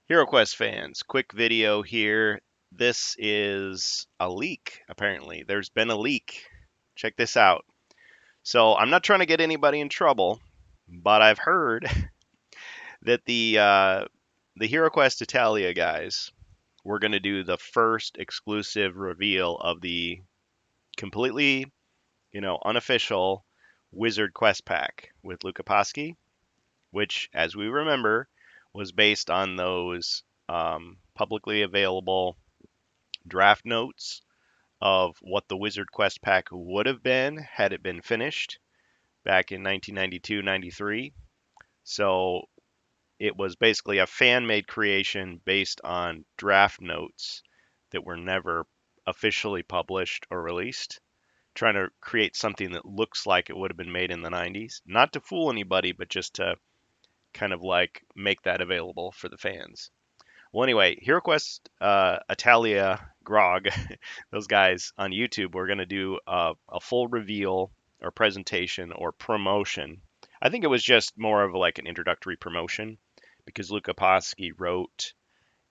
HeroQuest fans, quick video here. This is a leak, apparently. There's been a leak. Check this out. So, I'm not trying to get anybody in trouble, but I've heard that the HeroQuest Italia guys were going to do the first exclusive reveal of the completely, unofficial Wizard Quest pack with Luca Paschi, which, as we remember, was based on those publicly available draft notes of what the Wizard Quest pack would have been had it been finished back in 1992-93. So it was basically a fan made creation based on draft notes that were never officially published or released, trying to create something that looks like it would have been made in the 90s. Not to fool anybody, but just to kind of like make that available for the fans. Well, anyway, HeroQuest Italia Grog, those guys on YouTube, were going to do a full reveal or presentation or promotion. I think it was just more of like an introductory promotion because Luca Paschi wrote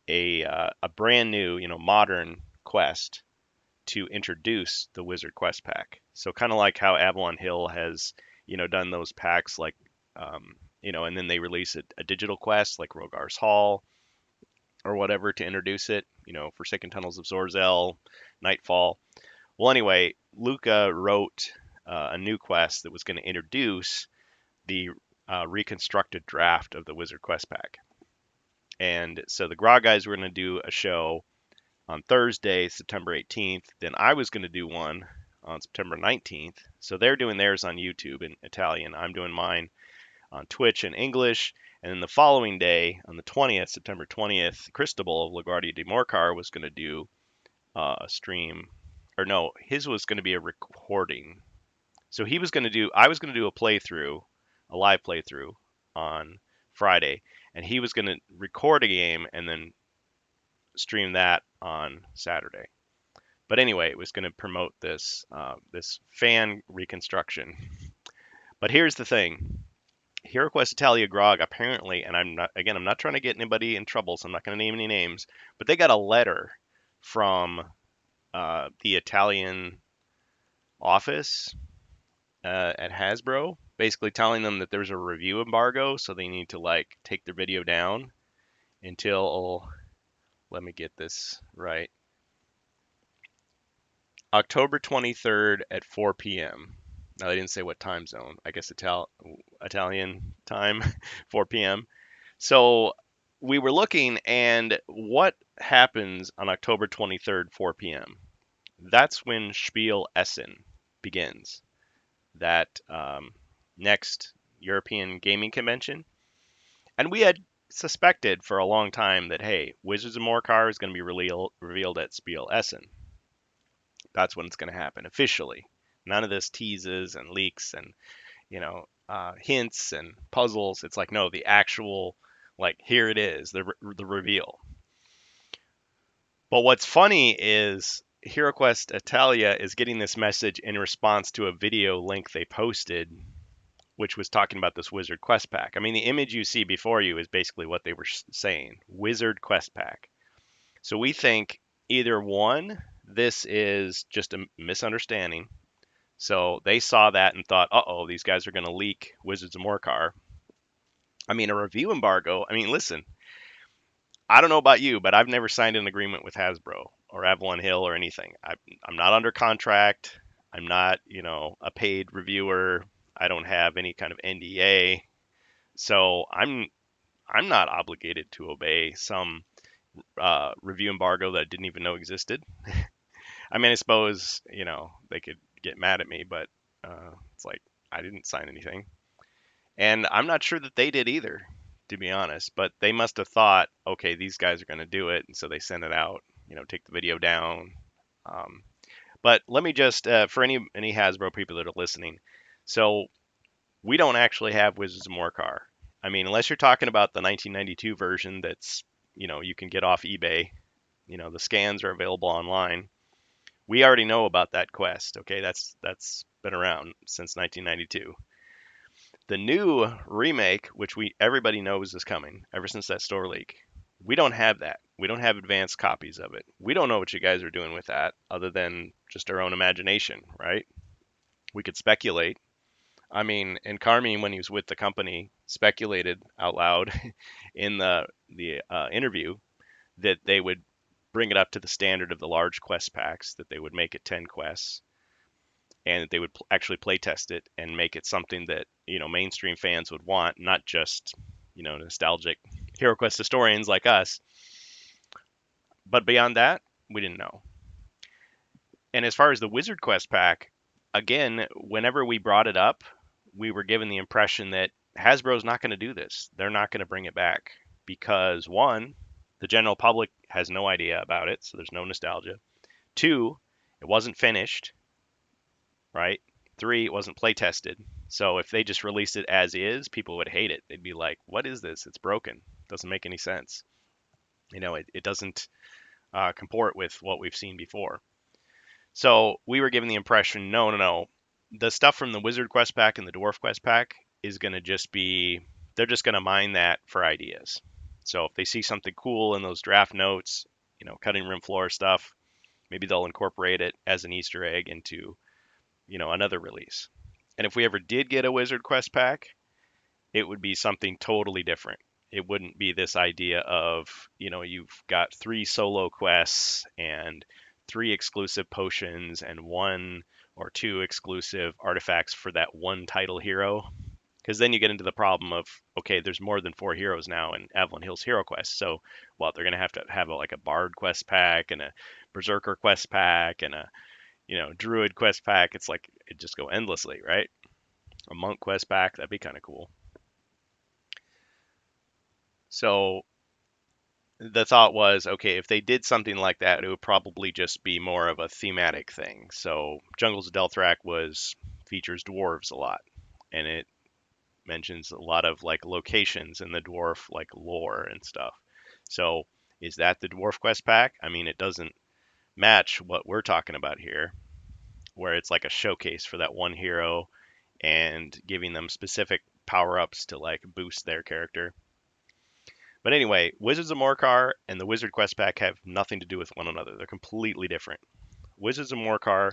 a brand new, modern quest to introduce the Wizard Quest pack. So kind of like how Avalon Hill has, done those packs like, and then they release a digital quest like Rogar's Hall or whatever to introduce it, Forsaken Tunnels of Zorzel, Nightfall. Well, anyway, Luca wrote a new quest that was going to introduce the reconstructed draft of the Wizard Quest pack. And so the Grog guys were going to do a show on Thursday, September 18th. Then I was going to do one on September 19th. So they're doing theirs on YouTube in Italian. I'm doing mine on Twitch in English. And then the following day, on the 20th, September 20th, Cristobal of LaGuardia di Morcar was going to do a stream. Or no, his was going to be a recording. So I was going to do a live playthrough on Friday. And he was going to record a game and then stream that on Saturday. But anyway, it was going to promote this fan reconstruction. But here's the thing: HeroQuest Italia Grog apparently, and I'm not trying to get anybody in trouble, so I'm not going to name any names, but they got a letter from the Italian office at Hasbro, basically telling them that there's a review embargo, so they need to like take their video down until, let me get this right, October 23rd at 4 p.m. Now they didn't say what time zone. I guess Italian time, 4 p.m. So we were looking, and what happens on October 23rd, 4 p.m.? That's when Spiel Essen begins. That next European gaming convention, and we had suspected for a long time that hey, Wizards of Morcar is going to be revealed at Spiel Essen. That's when it's going to happen officially. None of this teases and leaks and hints and puzzles. It's like no, the actual like here it is, the reveal. But what's funny is HeroQuest Italia is getting this message in response to a video link they posted, which was talking about this Wizard Quest pack. I mean, the image you see before you is basically what they were saying: Wizard Quest pack. So we think either one, this is just a misunderstanding. So they saw that and thought, uh-oh, these guys are going to leak Wizards of Morcar. I mean, a review embargo. I mean, listen, I don't know about you, but I've never signed an agreement with Hasbro or Avalon Hill or anything. I'm not under contract. I'm not, a paid reviewer. I don't have any kind of NDA. So I'm not obligated to obey some review embargo that I didn't even know existed. I mean, I suppose, they could get mad at me, but it's like I didn't sign anything. And I'm not sure that they did either, to be honest. But they must have thought, okay, these guys are going to do it, and so they sent it out. Take the video down. Um, but let me just, for any Hasbro people that are listening, so we don't actually have Wizards of Morcar. I mean, unless you're talking about the 1992 version that's you can get off eBay. The scans are available online. We already know about that quest. Okay, that's been around since 1992. The new remake, which everybody knows is coming ever since that store leak, We don't have that. We don't have advanced copies of it. We don't know what you guys are doing with that other than just our own imagination, right? We could speculate. I mean, and Carmine, when he was with the company, speculated out loud in the interview that they would bring it up to the standard of the large quest packs, that they would make it 10 quests, and that they would actually play test it and make it something that, mainstream fans would want, not just, nostalgic HeroQuest historians like us. But beyond that, we didn't know. And as far as the Wizard Quest pack, again, whenever we brought it up, we were given the impression that Hasbro's not going to do this. They're not going to bring it back because, one, the general public has no idea about it, so there's no nostalgia. Two, it wasn't finished, right? Three, it wasn't play tested. So if they just released it as is, people would hate it. They'd be like, "What is this? It's broken. Doesn't make any sense." It doesn't comport with what we've seen before. So we were given the impression, no, no, no. The stuff from the Wizard Quest pack and the Dwarf Quest pack is going to just be, they're just going to mine that for ideas. So if they see something cool in those draft notes, cutting room floor stuff, maybe they'll incorporate it as an Easter egg into, another release. And if we ever did get a Wizard Quest pack, it would be something totally different. It wouldn't be this idea of, you've got 3 solo quests and 3 exclusive potions and 1 or 2 exclusive artifacts for that one title hero. Because then you get into the problem of, okay, there's more than 4 heroes now in Avalon Hill's Hero Quest. So, they're going to have like a Bard quest pack and a Berserker quest pack and a, Druid quest pack. It's like, it just go endlessly, right? A Monk quest pack, that'd be kind of cool. So the thought was, okay, if they did something like that, it would probably just be more of a thematic thing. So Jungles of Delthrak features dwarves a lot, and it mentions a lot of like locations in the dwarf like lore and stuff. So is that the Dwarf Quest pack? I mean, it doesn't match what we're talking about here, where it's like a showcase for that one hero and giving them specific power ups to like boost their character. But anyway, Wizards of Morcar and the Wizard Quest pack have nothing to do with one another. They're completely different. Wizards of Morcar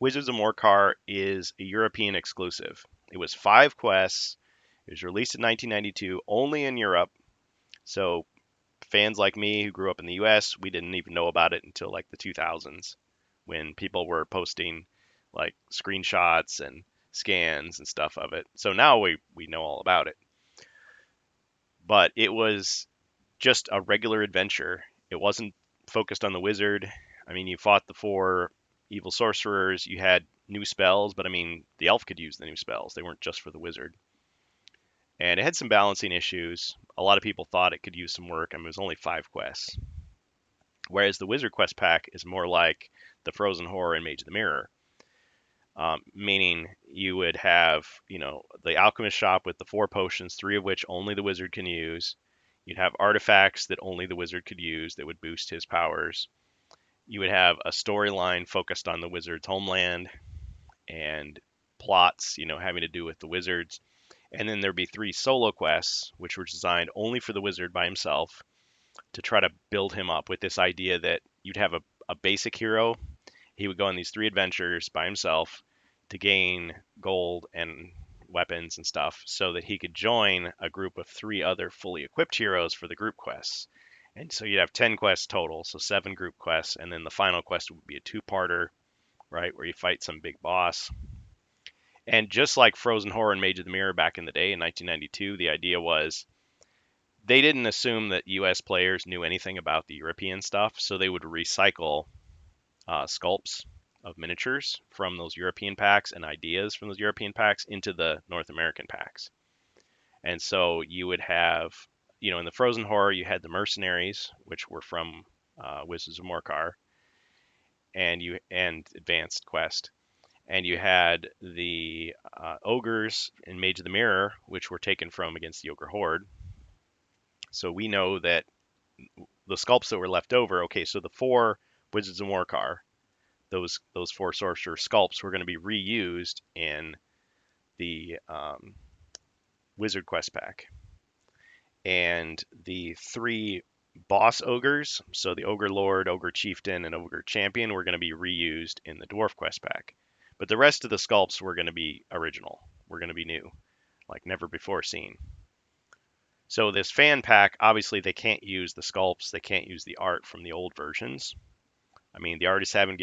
Wizards of Morcar is a European exclusive. It was 5 quests. It was released in 1992 only in Europe. So fans like me who grew up in the US, we didn't even know about it until like the 2000s when people were posting like screenshots and scans and stuff of it. So now we know all about it. But it was just a regular adventure. It wasn't focused on the wizard. I mean, you fought the 4 evil sorcerers. You had new spells, but I mean, the elf could use the new spells. They weren't just for the wizard. And it had some balancing issues. A lot of people thought it could use some work. I mean, it was only 5 quests. Whereas the Wizard Quest pack is more like the Frozen Horror and Mage of the Mirror. Meaning you would have, the alchemist shop with the 4 potions, 3 of which only the wizard can use. You'd have artifacts that only the wizard could use that would boost his powers. You would have a storyline focused on the wizard's homeland and plots, having to do with the wizards. And then there'd be 3 solo quests, which were designed only for the wizard by himself to try to build him up with this idea that you'd have a basic hero. He would go on these 3 adventures by himself to gain gold and weapons and stuff so that he could join a group of 3 other fully equipped heroes for the group quests. And so you'd have 10 quests total, so 7 group quests, and then the final quest would be a 2-parter, right, where you fight some big boss. And just like Frozen Horror and Mage of the Mirror back in the day in 1992, the idea was they didn't assume that US players knew anything about the European stuff, so they would recycle sculpts of miniatures from those European packs and ideas from those European packs into the North American packs. And so you would have, in the Frozen Horror, you had the mercenaries, which were from Wizards of Morcar, and Advanced Quest, and you had the ogres in Mage of the Mirror, which were taken from Against the Ogre Horde. So we know that the sculpts that were left over, okay, so the 4 Wizards of Morcar, those 4 sorcerer sculpts were going to be reused in the Wizard Quest pack. and the 3 boss ogres, so the Ogre Lord, Ogre Chieftain, and Ogre Champion, were going to be reused in the Dwarf Quest pack. But the rest of the sculpts were going to be original. Were going to be new, like never before seen. So this fan pack, obviously they can't use the sculpts, they can't use the art from the old versions. I mean, the artists haven't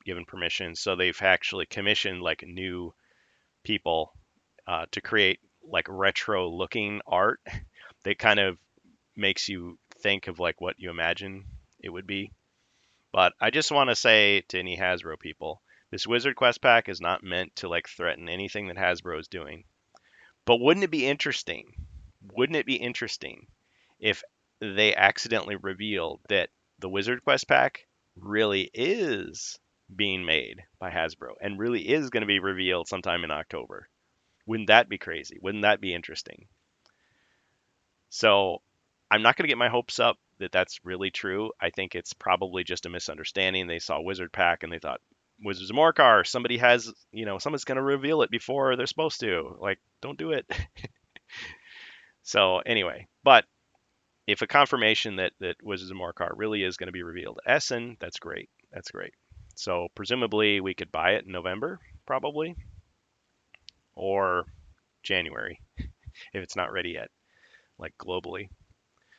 given permission, so they've actually commissioned like new people to create like retro looking art that kind of makes you think of like what you imagine it would be. But I just want to say to any Hasbro people, this Wizard Quest pack is not meant to like threaten anything that Hasbro is doing. But wouldn't it be interesting? Wouldn't it be interesting if they accidentally revealed that the Wizard Quest pack really is being made by Hasbro and really is going to be revealed sometime in October? Wouldn't that be crazy? Wouldn't that be interesting? So I'm not going to get my hopes up that that's really true. I think it's probably just a misunderstanding. They saw Wizard Pack and they thought Wizards of Morkar, somebody has, someone's going to reveal it before they're supposed to. Like, don't do it. So anyway, but if a confirmation that Wizards of Morkar really is going to be revealed at Essen, that's great. That's great. So presumably we could buy it in November, probably, or January if it's not ready yet, like globally.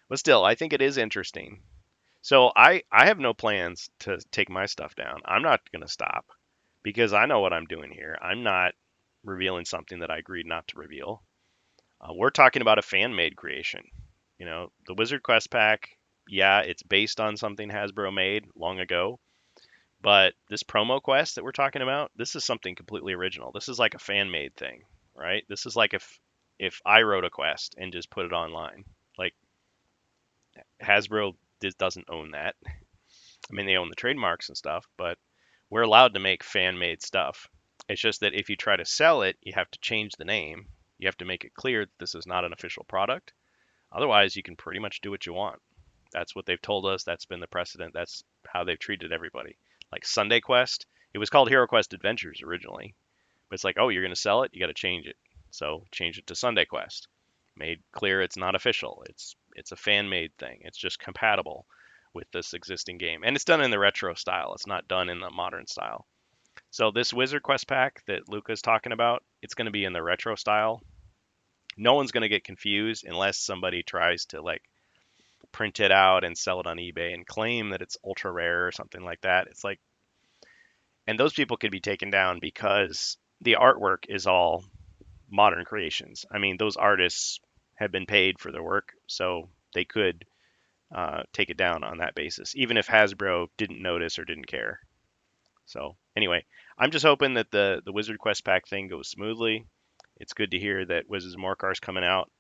But still, I think it is interesting. So I have no plans to take my stuff down. I'm not going to stop because I know what I'm doing here. I'm not revealing something that I agreed not to reveal. We're talking about a fan made creation. The Wizard Quest pack, yeah, it's based on something Hasbro made long ago. But this promo quest that we're talking about, this is something completely original. This is like a fan made thing, right? This is like if I wrote a quest and just put it online. Like Hasbro doesn't own that. I mean, they own the trademarks and stuff, but we're allowed to make fan made stuff. It's just that if you try to sell it, you have to change the name. You have to make it clear that this is not an official product. Otherwise, you can pretty much do what you want. That's what they've told us. That's been the precedent. That's how they've treated everybody. Like Sunday Quest, it was called Hero Quest Adventures originally, but it's like, oh, you're going to sell it, you got to change it. So change it to Sunday Quest. Made clear it's not official. It's a fan made thing. It's just compatible with this existing game, and it's done in the retro style. It's not done in the modern style. So this Wizard Quest pack that Luca's talking about, it's going to be in the retro style. No one's going to get confused unless somebody tries to like print it out and sell it on eBay and claim that it's ultra rare or something like that. It's like, and those people could be taken down because the artwork is all modern creations. I mean, those artists have been paid for their work, so they could take it down on that basis, even if Hasbro didn't notice or didn't care. So anyway, I'm just hoping that the Wizard Quest pack thing goes smoothly. It's good to hear that Wizards of Morkar is coming out,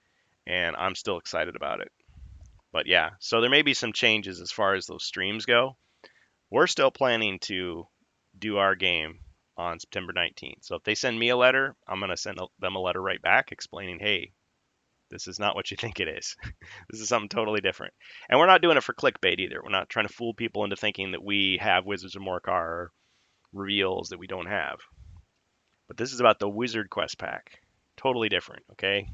and I'm still excited about it. But yeah, so there may be some changes as far as those streams go. We're still planning to do our game on September 19th. So if they send me a letter, I'm going to send them a letter right back explaining, hey, this is not what you think it is. This is something totally different. And we're not doing it for clickbait either. We're not trying to fool people into thinking that we have Wizards of Morkar reveals that we don't have. But this is about the Wizard Quest pack. Totally different, okay?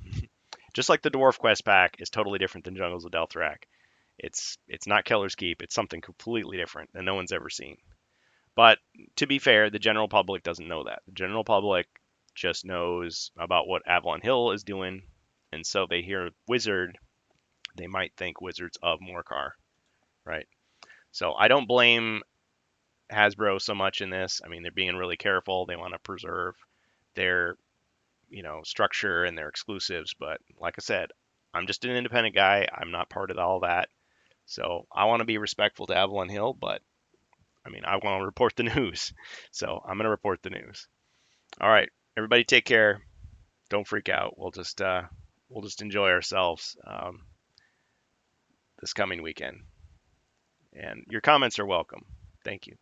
Just like the Dwarf Quest pack is totally different than Jungles of Delthrak. It's not Keller's Keep. It's something completely different that no one's ever seen. But to be fair, the general public doesn't know that. The general public just knows about what Avalon Hill is doing, and so they hear Wizard, they might think Wizards of Morkar, right? So I don't blame Hasbro so much in this. I mean, they're being really careful. They want to preserve their, structure and their exclusives. But like I said, I'm just an independent guy. I'm not part of all that. So I want to be respectful to Avalon Hill, but I mean, I want to report the news. So I'm going to report the news. All right, everybody, take care. Don't freak out. We'll just enjoy ourselves this coming weekend. And your comments are welcome. Thank you.